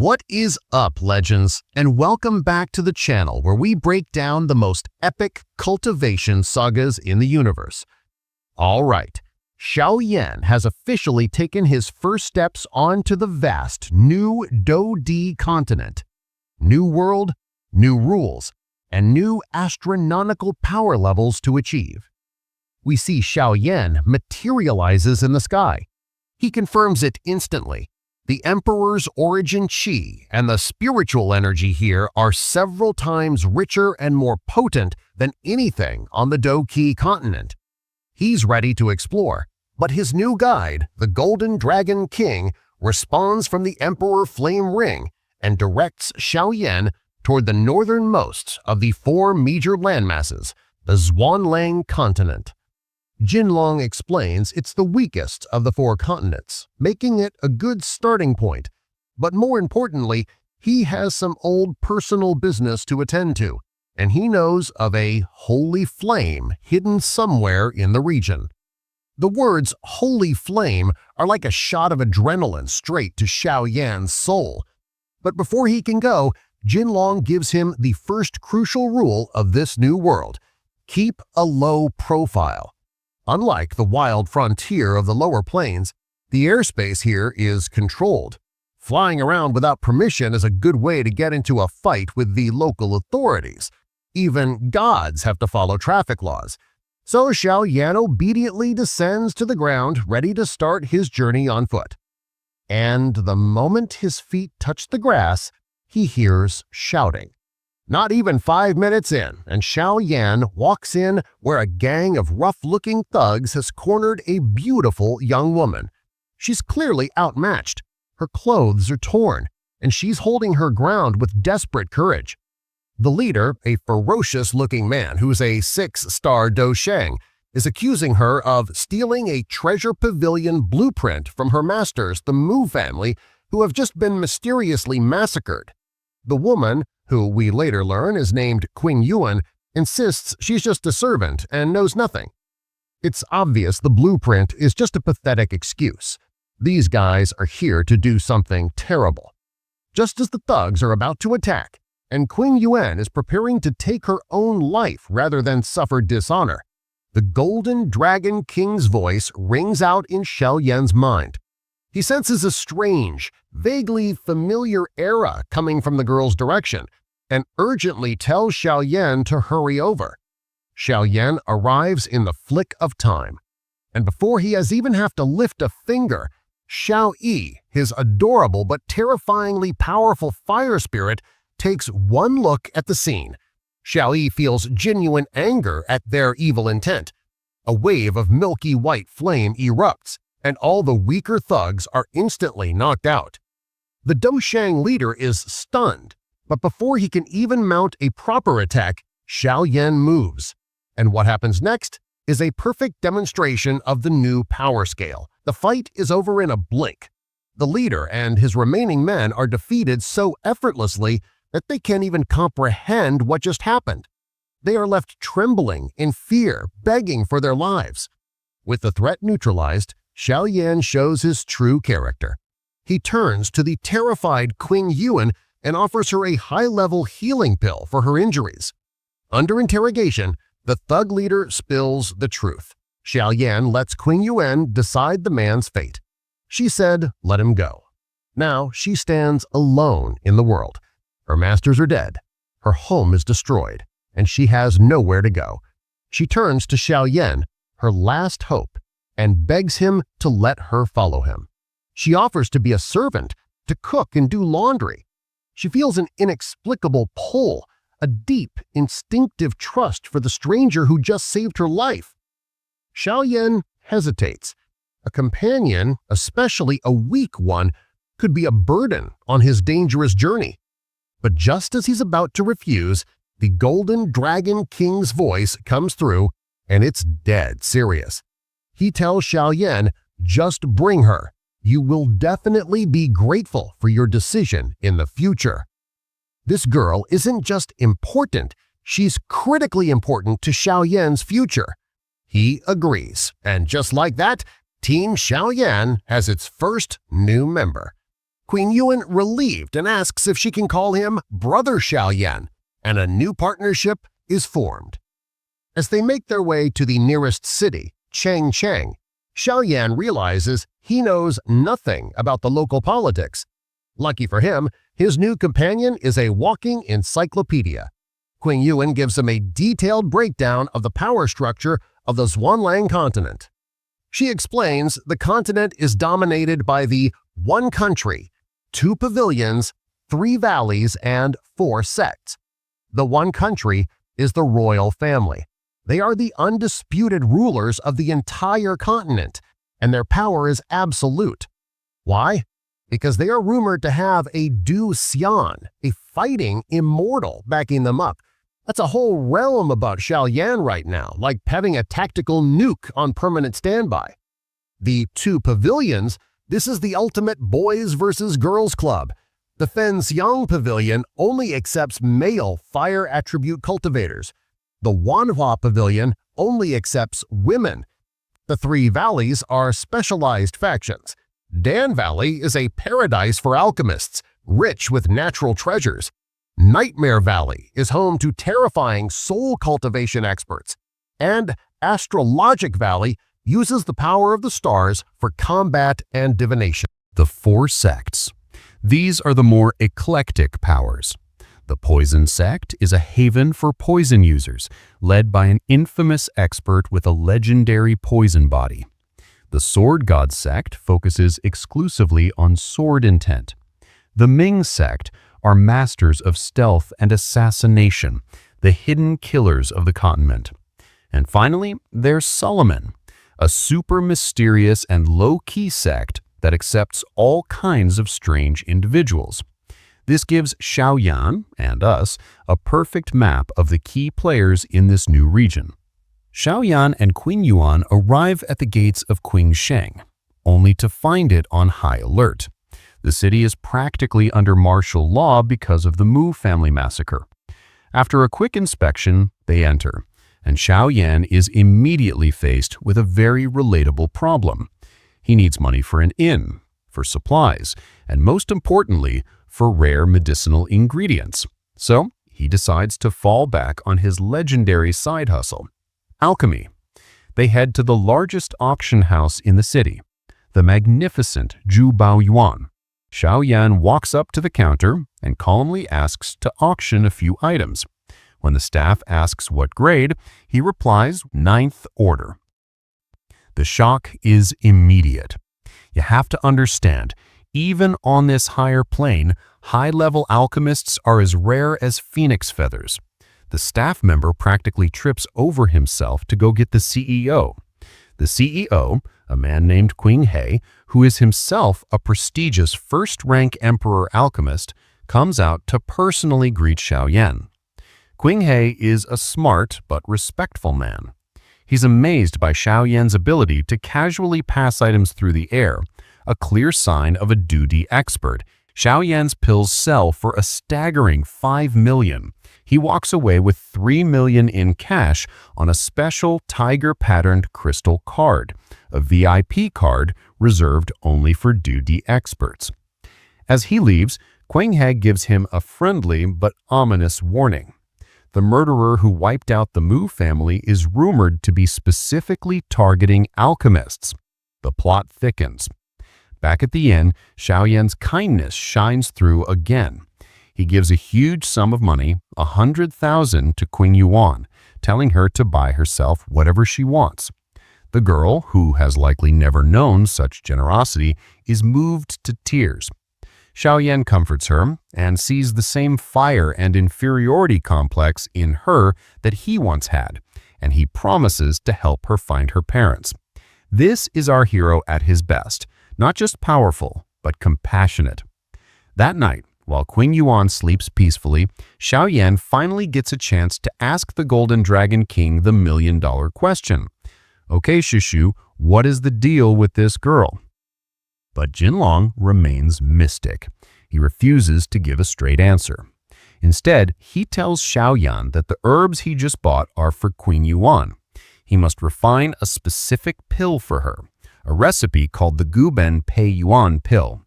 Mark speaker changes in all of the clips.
Speaker 1: What is up, legends, and welcome back to the channel where we break down the most epic cultivation sagas in the universe. Alright, Xiao Yan has officially taken his first steps onto the vast new Do-D continent. New world, new rules, and new astronomical power levels to achieve. We see Xiao Yan materializes in the sky. He confirms it instantly. The Emperor's origin chi and the spiritual energy here are several times richer and more potent than anything on the Do-Ki continent. He's ready to explore, but his new guide, the Golden Dragon King, responds from the Emperor Flame Ring and directs Xiao Yan toward the northernmost of the four major landmasses, the Zhuanlang continent. Jinlong explains it's the weakest of the four continents, making it a good starting point. But more importantly, he has some old personal business to attend to, and he knows of a holy flame hidden somewhere in the region. The words holy flame are like a shot of adrenaline straight to Xiao Yan's soul. But before he can go, Jinlong gives him the first crucial rule of this new world: keep a low profile. Unlike the wild frontier of the lower plains, the airspace here is controlled. Flying around without permission is a good way to get into a fight with the local authorities. Even gods have to follow traffic laws. So Xiao Yan obediently descends to the ground, ready to start his journey on foot. And the moment his feet touch the grass, he hears shouting. Not even 5 minutes in, and Xiao Yan walks in where a gang of rough-looking thugs has cornered a beautiful young woman. She's clearly outmatched. Her clothes are torn, and she's holding her ground with desperate courage. The leader, a ferocious-looking man who's a 6-star Tuoshe, is accusing her of stealing a treasure pavilion blueprint from her masters, the Mu family, who have just been mysteriously massacred. The woman, who we later learn is named Qing Yuan, insists she's just a servant and knows nothing. It's obvious the blueprint is just a pathetic excuse. These guys are here to do something terrible. Just as the thugs are about to attack, and Qing Yuan is preparing to take her own life rather than suffer dishonor, the Golden Dragon King's voice rings out in Xiao Yan's mind. He senses a strange, vaguely familiar aura coming from the girl's direction, and urgently tells Xiao Yan to hurry over. Xiao Yan arrives in the flick of time, and before he has even have to lift a finger, Xiao Yi, his adorable but terrifyingly powerful fire spirit, takes one look at the scene. Xiao Yi feels genuine anger at their evil intent. A wave of milky white flame erupts, and all the weaker thugs are instantly knocked out. The Tuoshe leader is stunned, but before he can even mount a proper attack, Xiao Yan moves. And what happens next is a perfect demonstration of the new power scale. The fight is over in a blink. The leader and his remaining men are defeated so effortlessly that they can't even comprehend what just happened. They are left trembling in fear, begging for their lives. With the threat neutralized, Xiao Yan shows his true character. He turns to the terrified Qing Yuan and offers her a high-level healing pill for her injuries. Under interrogation, the thug leader spills the truth. Xiao Yan lets Qing Yuan decide the man's fate. She said, let him go. Now she stands alone in the world. Her masters are dead, her home is destroyed, and she has nowhere to go. She turns to Xiao Yan, her last hope, and begs him to let her follow him. She offers to be a servant, to cook and do laundry. She feels an inexplicable pull, a deep, instinctive trust for the stranger who just saved her life. Xiao Yan hesitates. A companion, especially a weak one, could be a burden on his dangerous journey. But just as he's about to refuse, the Golden Dragon King's voice comes through, and it's dead serious. He tells Xiao Yan, just bring her. You will definitely be grateful for your decision in the future. This girl isn't just important, she's critically important to Xiao Yan's future. He agrees, and just like that, Team Xiao Yan has its first new member. Queen Yuan relieved and asks if she can call him Brother Xiao Yan, and a new partnership is formed. As they make their way to the nearest city, Changcheng, Xiao Yan realizes he knows nothing about the local politics. Lucky for him, his new companion is a walking encyclopedia. Queen Yuan gives him a detailed breakdown of the power structure of the Zhuanglang continent. She explains the continent is dominated by the one country, 2 pavilions, 3 valleys, and 4 sects. The one country is the royal family. They are the undisputed rulers of the entire continent, and their power is absolute. Why? Because they are rumored to have a Du Xian, a fighting immortal, backing them up. That's a whole realm about Xiao Yan right now, like having a tactical nuke on permanent standby. The 2 pavilions, this is the ultimate boys versus girls club. The Fenxiang Pavilion only accepts male fire attribute cultivators. The Wanhua Pavilion only accepts women. The 3 valleys are specialized factions. Dan Valley is a paradise for alchemists, rich with natural treasures. Nightmare Valley is home to terrifying soul cultivation experts. And Astrologic Valley uses the power of the stars for combat and divination.
Speaker 2: The 4 sects. These are the more eclectic powers. The Poison Sect is a haven for poison users, led by an infamous expert with a legendary poison body. The Sword God Sect focuses exclusively on sword intent. The Ming Sect are masters of stealth and assassination, the hidden killers of the continent. And finally, there's Solomon, a super mysterious and low-key sect that accepts all kinds of strange individuals. This gives Xiao Yan and us a perfect map of the key players in this new region. Xiao Yan and Queen Yuan arrive at the gates of Qingsheng, only to find it on high alert. The city is practically under martial law because of the Mu family massacre. After a quick inspection, they enter, and Xiao Yan is immediately faced with a very relatable problem. He needs money for an inn, for supplies, and most importantly, for rare medicinal ingredients. So he decides to fall back on his legendary side hustle, alchemy. They head to the largest auction house in the city, the magnificent Zhubao Yuan. Xiao Yan walks up to the counter and calmly asks to auction a few items. When the staff asks what grade, he replies, 9th order. The shock is immediate. You have to understand, even on this higher plane, high-level alchemists are as rare as phoenix feathers. The staff member practically trips over himself to go get the CEO. The CEO, a man named Qing He, who is himself a prestigious first-rank emperor alchemist, comes out to personally greet Xiao Yan. Qing He is a smart but respectful man. He's amazed by Xiao Yan's ability to casually pass items through the air, a clear sign of a duty expert. Xiao Yan's pills sell for a staggering 5 million. He walks away with 3 million in cash on a special tiger-patterned crystal card, a VIP card reserved only for duty experts. As he leaves, Qing He gives him a friendly but ominous warning. The murderer who wiped out the Mu family is rumored to be specifically targeting alchemists. The plot thickens. Back at the inn, Xiao Yan's kindness shines through again. He gives a huge sum of money, 100,000, to Queen Yuan, telling her to buy herself whatever she wants. The girl, who has likely never known such generosity, is moved to tears. Xiao Yan comforts her and sees the same fire and inferiority complex in her that he once had, and he promises to help her find her parents. This is our hero at his best, not just powerful, but compassionate. That night, while Qing Yuan sleeps peacefully, Xiao Yan finally gets a chance to ask the Golden Dragon King the million-dollar question. Okay, Shishu, what is the deal with this girl? But Jinlong remains mystic. He refuses to give a straight answer. Instead, he tells Xiao Yan that the herbs he just bought are for Queen Yuan. He must refine a specific pill for her, a recipe called the Guben Pei Yuan pill.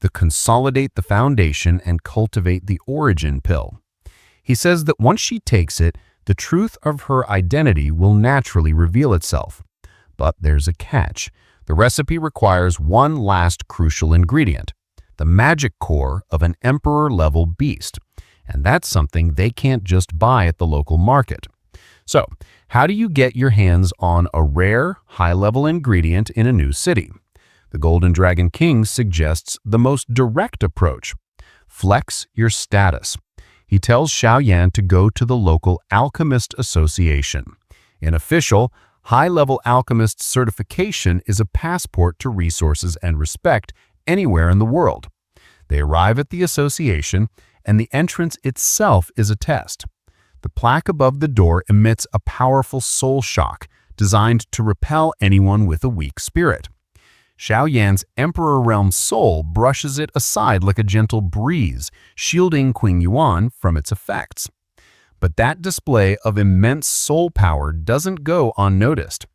Speaker 2: the consolidate the foundation and cultivate the origin pill. He says that once she takes it, the truth of her identity will naturally reveal itself. But there's a catch. The recipe requires one last crucial ingredient, the magic core of an emperor-level beast. And that's something they can't just buy at the local market. So, how do you get your hands on a rare, high-level ingredient in a new city? The Golden Dragon King suggests the most direct approach. Flex your status. He tells Xiao Yan to go to the local Alchemist Association. An official, high-level alchemist certification is a passport to resources and respect anywhere in the world. They arrive at the association, and the entrance itself is a test. The plaque above the door emits a powerful soul shock designed to repel anyone with a weak spirit. Xiao Yan's Emperor Realm soul brushes it aside like a gentle breeze, shielding Qing Yuan from its effects. But that display of immense soul power doesn't go unnoticed.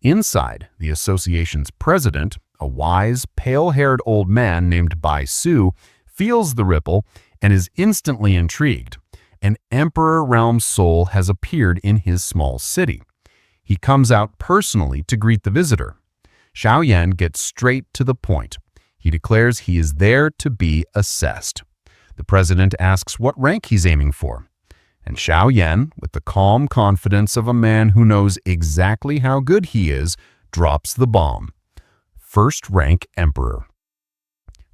Speaker 2: Inside, the association's president, a wise, pale-haired old man named Bai Su, feels the ripple and is instantly intrigued. An Emperor Realm soul has appeared in his small city. He comes out personally to greet the visitor. Xiao Yan gets straight to the point. He declares he is there to be assessed. The president asks what rank he's aiming for. And Xiao Yan, with the calm confidence of a man who knows exactly how good he is, drops the bomb. First rank Emperor.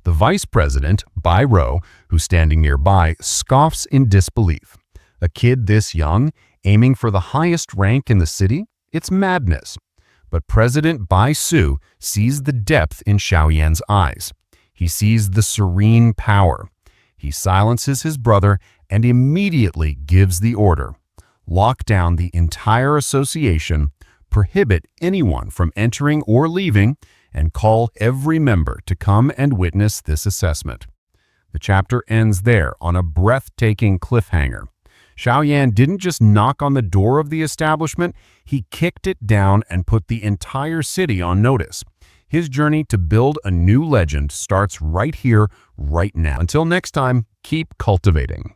Speaker 2: The vice president, Bai Rou, who's standing nearby, scoffs in disbelief. A kid this young, aiming for the highest rank in the city? It's madness. But President Bai Su sees the depth in Xiao Yan's eyes. He sees the serene power. He silences his brother and immediately gives the order. Lock down the entire association, prohibit anyone from entering or leaving, and call every member to come and witness this assessment. The chapter ends there on a breathtaking cliffhanger. Xiao Yan didn't just knock on the door of the establishment, he kicked it down and put the entire city on notice. His journey to build a new legend starts right here, right now. Until next time, keep cultivating.